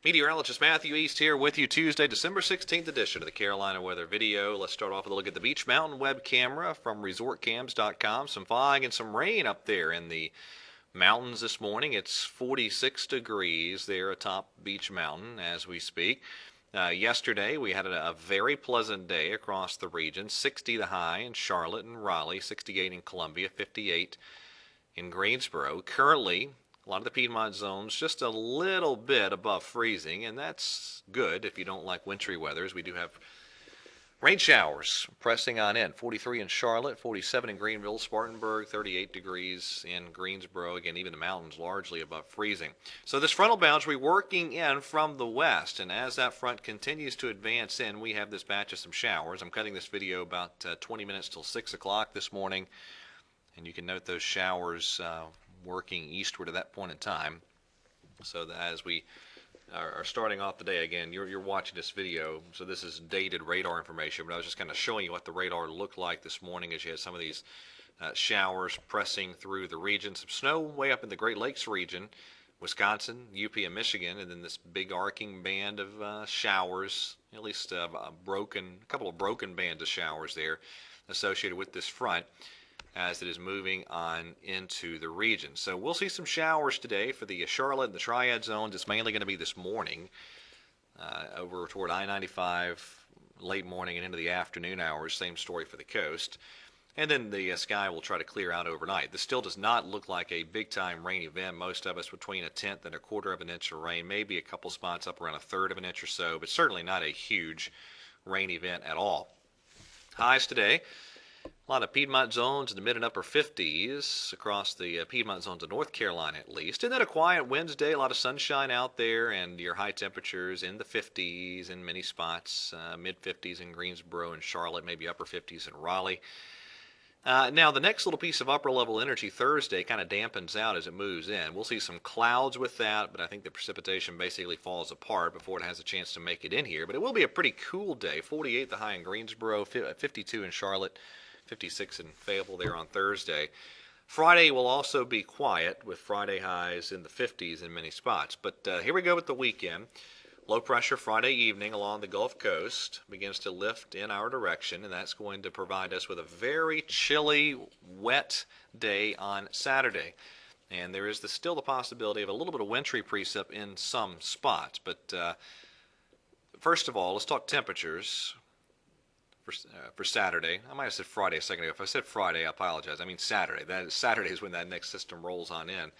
Meteorologist Matthew East here with you Tuesday, December 16th edition of the Carolina Weather Video. Let's start off with a look at the Beech Mountain web camera from resortcams.com. Some fog and some rain up there in the mountains this morning. It's 46 degrees there atop Beech Mountain as we speak. Yesterday we had a very pleasant day across the region. 60 the high in Charlotte and Raleigh, 68 in Columbia, 58 in Greensboro. Currently, a lot of the Piedmont zones just a little bit above freezing, and that's good if you don't like wintry weathers. We do have rain showers pressing on in. 43 in Charlotte, 47 in Greenville, Spartanburg, 38 degrees in Greensboro. Again, even the mountains largely above freezing. So this frontal boundary working in from the west, and as that front continues to advance in, we have this batch of some showers. I'm cutting this video about 20 minutes till 6 o'clock this morning, and you can note those showers working eastward at that point in time. So that as we are starting off the day, again, you're watching this video, so this is dated radar information, but I was just kind of showing you what the radar looked like this morning as you had some of these showers pressing through the region. Some snow way up in the Great Lakes region, Wisconsin, UP, and Michigan, and then this big arcing band of showers, at least a couple of broken bands of showers there associated with this front as it is moving on into the region. So we'll see some showers today for the Charlotte and the Triad zones. It's mainly going to be this morning over toward I-95, late morning and into the afternoon hours. Same story for the coast. And then the sky will try to clear out overnight. This still does not look like a big-time rain event. Most of us between 1/10 and 1/4 of an inch of rain, maybe a couple spots up around 1/3 of an inch or so, but certainly not a huge rain event at all. Highs today. A lot of Piedmont zones in the mid and upper 50s across the Piedmont zones of North Carolina at least. And then a quiet Wednesday, a lot of sunshine out there, and your high temperatures in the 50s in many spots, mid 50s in Greensboro and Charlotte, maybe upper 50s in Raleigh. Now, the next little piece of upper level energy Thursday kind of dampens out as it moves in. We'll see some clouds with that, but I think the precipitation basically falls apart before it has a chance to make it in here. But it will be a pretty cool day. 48 the high in Greensboro, 52 in Charlotte, 56 in Fayetteville there on Thursday. Friday will also be quiet with Friday highs in the 50s in many spots. But here we go with the weekend. Low pressure Friday evening along the Gulf Coast begins to lift in our direction, and that's going to provide us with a very chilly, wet day on Saturday. And there is still the possibility of a little bit of wintry precip in some spots. But first of all, let's talk temperatures for Saturday. I might have said Friday a second ago. If I said Friday, I apologize. I mean Saturday. Saturday is when that next system rolls on in.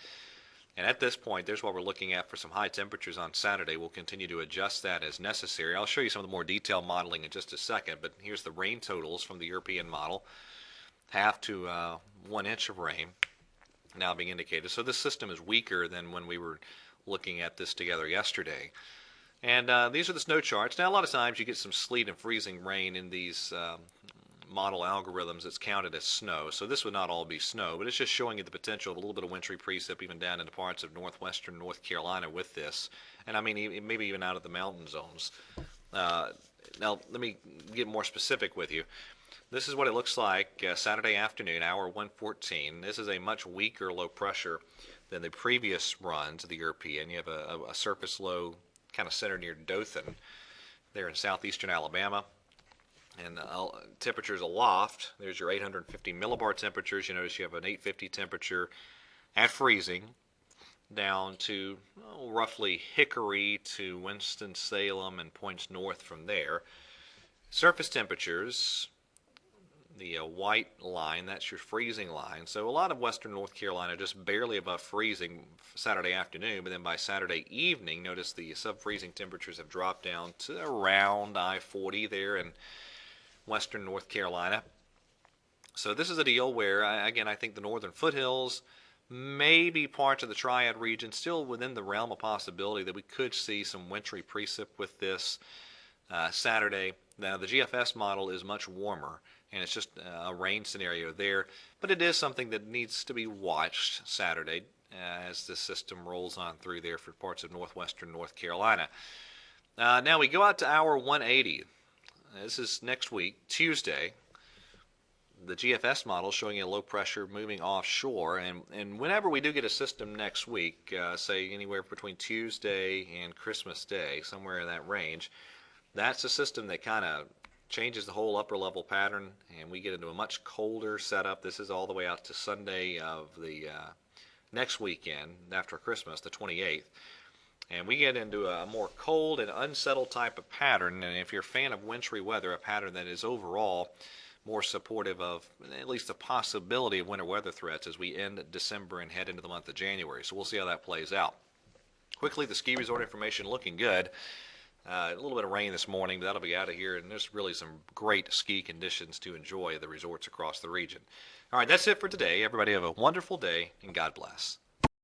And at this point, there's what we're looking at for some high temperatures on Saturday. We'll continue to adjust that as necessary. I'll show you some of the more detailed modeling in just a second, but here's the rain totals from the European model. 1/2 to 1 inch of rain now being indicated. So this system is weaker than when we were looking at this together yesterday. And these are the snow charts. Now, a lot of times you get some sleet and freezing rain in these model algorithms that's counted as snow. So this would not all be snow, but it's just showing you the potential of a little bit of wintry precip even down into parts of northwestern North Carolina with this. And I mean, maybe even out of the mountain zones. Now, let me get more specific with you. This is what it looks like Saturday afternoon, hour 1:14. This is a much weaker low pressure than the previous runs of the European. You have a surface low kind of centered near Dothan there in southeastern Alabama. And temperatures aloft, there's your 850 millibar temperatures. You notice you have an 850 temperature at freezing down to roughly Hickory to Winston-Salem and points north from there. Surface temperatures, the white line, that's your freezing line. So a lot of western North Carolina just barely above freezing Saturday afternoon, but then by Saturday evening, notice the sub-freezing temperatures have dropped down to around I-40 there in western North Carolina. So this is a deal where, again, I think the northern foothills, maybe parts of the Triad region, still within the realm of possibility that we could see some wintry precip with this Saturday. Now, the GFS model is much warmer, and it's just a rain scenario there, but it is something that needs to be watched Saturday as the system rolls on through there for parts of northwestern North Carolina. Now we go out to hour 180. This is next week, Tuesday. the GFS model showing you low pressure moving offshore, and whenever we do get a system next week, say anywhere between Tuesday and Christmas Day, somewhere in that range, that's a system that kind of changes the whole upper level pattern, and we get into a much colder setup. This is all the way out to Sunday of the next weekend after Christmas, the 28th. And we get into a more cold and unsettled type of pattern. And if you're a fan of wintry weather, a pattern that is overall more supportive of at least the possibility of winter weather threats as we end December and head into the month of January. So we'll see how that plays out. Quickly, the ski resort information looking good. A little bit of rain this morning, but that'll be out of here, and there's really some great ski conditions to enjoy at the resorts across the region. All right, that's it for today. Everybody have a wonderful day, and God bless.